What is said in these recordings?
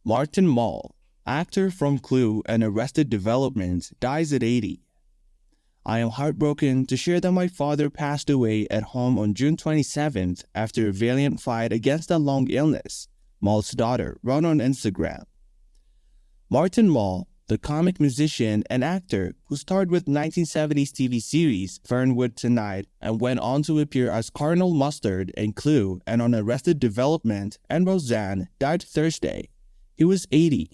Martin Mull, actor from Clue and Arrested Development, dies at 80. I am heartbroken to share that my father passed away at home on June 27th after a valiant fight against a long illness, Mull's daughter wrote on Instagram. Martin Mull, the comic musician and actor who starred with 1970s TV series Fernwood Tonight and went on to appear as Colonel Mustard in Clue and on Arrested Development and Roseanne, died Thursday. He was 80.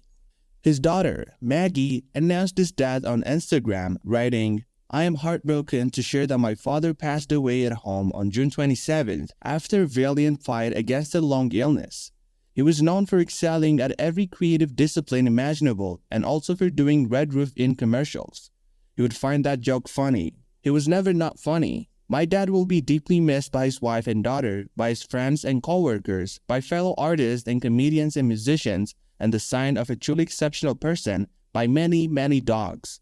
His daughter, Maggie, announced his death on Instagram, writing, "I am heartbroken to share that my father passed away at home on June 27th after a valiant fight against a long illness. He was known for excelling at every creative discipline imaginable and also for doing Red Roof Inn commercials. You would find that joke funny. He was never not funny. My dad will be deeply missed by his wife and daughter, by his friends and co-workers, by fellow artists and comedians and musicians, and the sign of a truly exceptional person, by many, many dogs.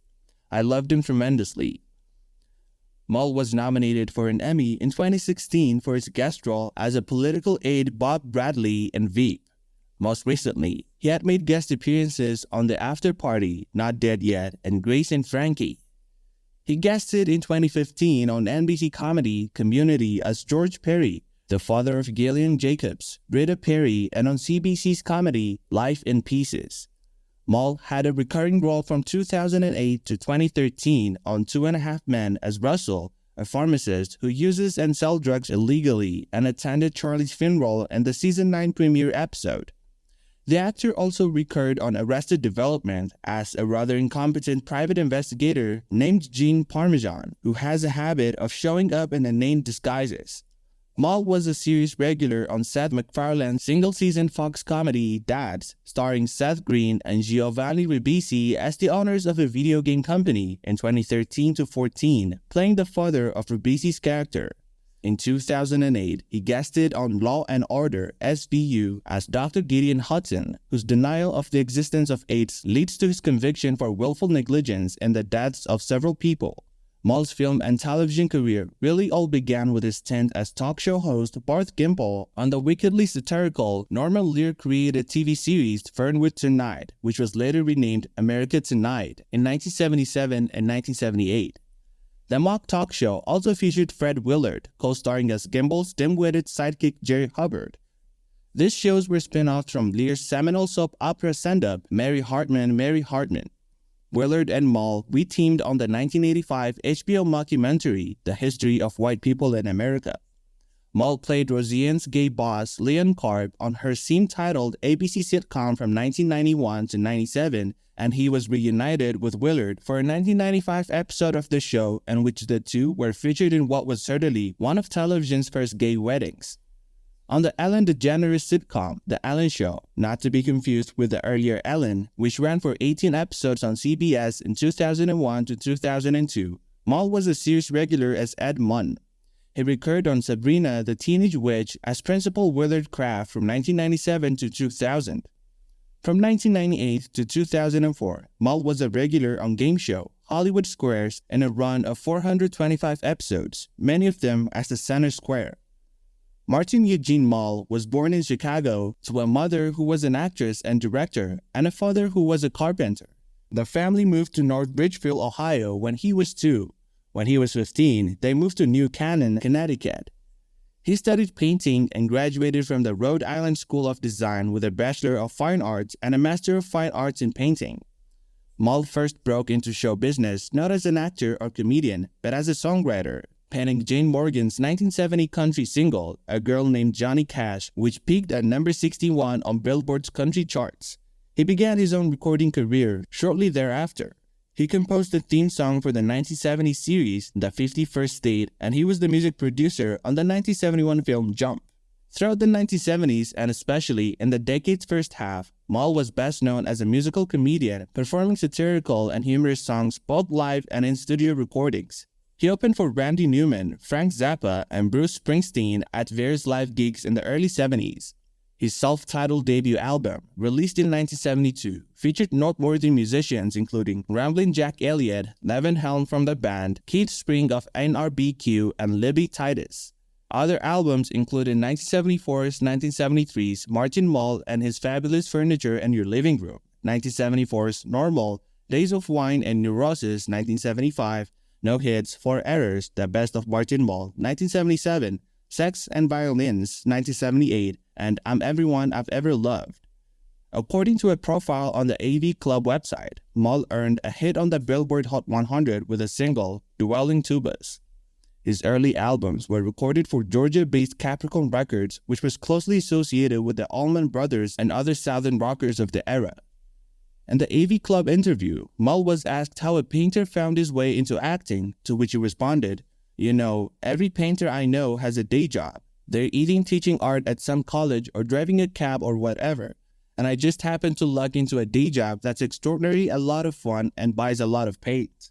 I loved him tremendously." Mull was nominated for an Emmy in 2016 for his guest role as a political aide Bob Bradley in Veep. Most recently, he had made guest appearances on The After Party, Not Dead Yet, and Grace and Frankie. He guested in 2015 on NBC comedy Community as George Perry, the father of Gillian Jacobs, Britta Perry, and on CBC's comedy Life in Pieces. Mull had a recurring role from 2008 to 2013 on 2.5 Men as Russell, a pharmacist who uses and sells drugs illegally, and attended Charlie's funeral in the season 9 premiere episode. The actor also recurred on Arrested Development as a rather incompetent private investigator named Gene Parmesan, who has a habit of showing up in inane disguises. Mull was a series regular on Seth MacFarlane's single-season Fox comedy Dads, starring Seth Green and Giovanni Ribisi as the owners of a video game company in 2013 to 14, playing the father of Ribisi's character. In 2008, he guested on Law and Order SVU as Dr. Gideon Hudson, whose denial of the existence of AIDS leads to his conviction for willful negligence in the deaths of several people. Mull's film and television career really all began with his stint as talk show host Barth Gimple on the wickedly satirical Norman Lear-created TV series Fernwood Tonight, which was later renamed America Tonight in 1977 and 1978. The mock talk show also featured Fred Willard, co-starring as Gimble's dim-witted sidekick Jerry Hubbard. These shows were spin-offs from Lear's seminal soap opera send-up Mary Hartman, Mary Hartman. Willard and Mull re-teamed on the 1985 HBO mockumentary The History of White People in America. Mull played Roseanne's gay boss Leon Karp on her scene-titled ABC sitcom from 1991 to 97, and he was reunited with Willard for a 1995 episode of the show in which the two were featured in what was certainly one of television's first gay weddings. On the Ellen DeGeneres sitcom, The Ellen Show, not to be confused with the earlier Ellen, which ran for 18 episodes on CBS in 2001 to 2002, Mull was a series regular as Ed Munn. He recurred on Sabrina the Teenage Witch as Principal Willard Kraft from 1997 to 2000. From 1998 to 2004, Mull was a regular on game show Hollywood Squares in a run of 425 episodes, many of them as the center square. Martin Eugene Mull was born in Chicago to a mother who was an actress and director and a father who was a carpenter. The family moved to North Bridgeville, Ohio when he was 2. When he was 15, they moved to New Canaan, Connecticut. He studied painting and graduated from the Rhode Island School of Design with a Bachelor of Fine Arts and a Master of Fine Arts in Painting. Mull first broke into show business not as an actor or comedian, but as a songwriter, penning Jane Morgan's 1970 country single, A Girl Named Johnny Cash, which peaked at number 61 on Billboard's country charts. He began his own recording career shortly thereafter. He composed the theme song for the 1970 series The 51st State, and he was the music producer on the 1971 film Jump. Throughout the 1970s, and especially in the decade's first half, Mull was best known as a musical comedian, performing satirical and humorous songs both live and in studio recordings. He opened for Randy Newman, Frank Zappa, and Bruce Springsteen at various live gigs in the early 70s. His self-titled debut album, released in 1972, featured noteworthy musicians including Ramblin' Jack Elliott, Levin Helm from the band, Keith Spring of NRBQ, and Libby Titus. Other albums included 1974's 1973's Martin Mull and His Fabulous Furniture and Your Living Room, 1974's Normal, Days of Wine and Neurosis, 1975, No Hits, 4 Errors, The Best of Martin Mull, 1977, Sex and Violins, 1978, and I'm Everyone I've Ever Loved. According to a profile on the AV Club website, Mull earned a hit on the Billboard Hot 100 with a single, Dwelling Tubas. His early albums were recorded for Georgia-based Capricorn Records, which was closely associated with the Allman Brothers and other Southern rockers of the era. In the AV Club interview, Mull was asked how a painter found his way into acting, to which he responded, "You know, every painter I know has a day job. They're either teaching art at some college or driving a cab or whatever, and I just happened to luck into a day job that's extraordinarily a lot of fun and buys a lot of paint."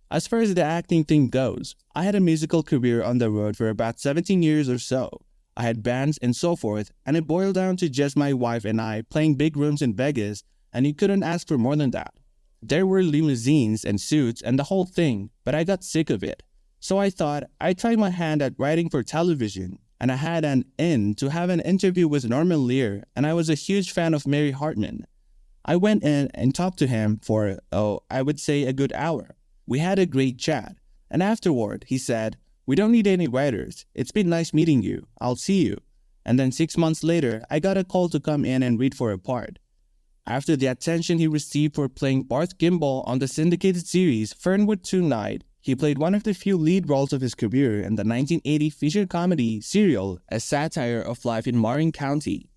As far as the acting thing goes, I had a musical career on the road for about 17 years or so. I had bands and so forth, and it boiled down to just my wife and I playing big rooms in Vegas, and you couldn't ask for more than that. There were limousines and suits and the whole thing, but I got sick of it. So I thought I'd try my hand at writing for television, and I had an in to have an interview with Norman Lear, and I was a huge fan of Mary Hartman. I went in and talked to him for, I would say a good hour. We had a great chat, and afterward, he said, "We don't need any writers. It's been nice meeting you. I'll see you." And then 6 months later, I got a call to come in and read for a part. After the attention he received for playing Barth Gimbel on the syndicated series Fernwood Tonight, he played one of the few lead roles of his career in the 1980 feature comedy Serial, a satire of life in Marin County.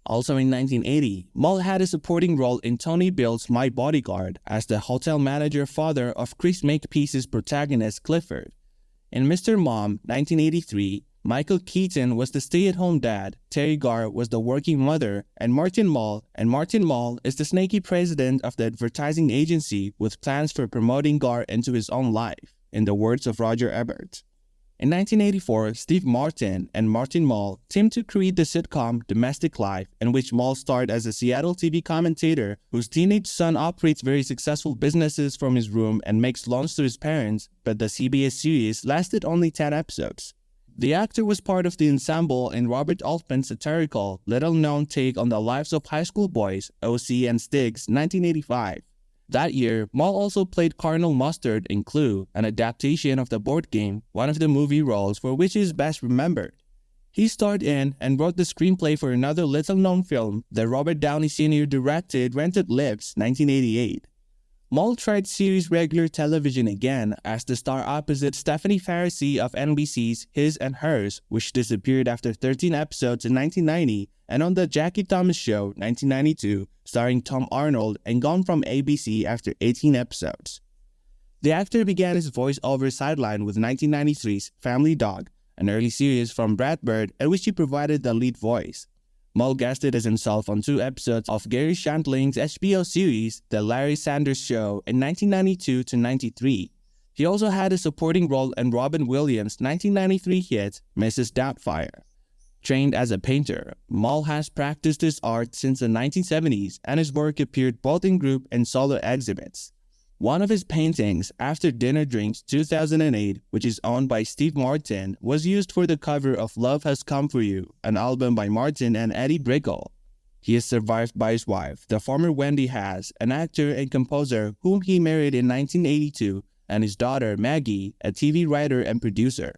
Also in 1980, Mull had a supporting role in Tony Bill's My Bodyguard as the hotel manager father of Chris Makepeace's protagonist Clifford. In Mr. Mom, 1983, Michael Keaton was the stay-at-home dad, Terry Garr was the working mother, and Martin Mull is the snaky president of the advertising agency with plans for promoting Garr into his own life, in the words of Roger Ebert. In 1984, Steve Martin and Martin Mull teamed to create the sitcom Domestic Life, in which Mull starred as a Seattle TV commentator whose teenage son operates very successful businesses from his room and makes loans to his parents, but the CBS series lasted only 10 episodes. The actor was part of the ensemble in Robert Altman's satirical, little-known take on the lives of high school boys, O.C. and Stig's 1985. That year, Mull also played Colonel Mustard in Clue, an adaptation of the board game, one of the movie roles for which he is best remembered. He starred in and wrote the screenplay for another little-known film that Robert Downey Sr. directed, Rented Lips, 1988. Mull tried series regular television again as the star opposite Stephanie Faracy of NBC's His and Hers, which disappeared after 13 episodes in 1990, and on The Jackie Thomas Show, 1992, starring Tom Arnold, and gone from ABC after 18 episodes. The actor began his voice-over sideline with 1993's Family Dog, an early series from Brad Bird in which he provided the lead voice. Mull guested as himself on 2 episodes of Gary Shandling's HBO series, The Larry Sanders Show, in 1992 to 93. He also had a supporting role in Robin Williams' 1993 hit, Mrs. Doubtfire. Trained as a painter, Mull has practiced his art since the 1970s, and his work appeared both in group and solo exhibits. One of his paintings, After Dinner Drinks 2008, which is owned by Steve Martin, was used for the cover of Love Has Come For You, an album by Martin and Eddie Brickell. He is survived by his wife, the former Wendy Haas, an actor and composer whom he married in 1982, and his daughter, Maggie, a TV writer and producer.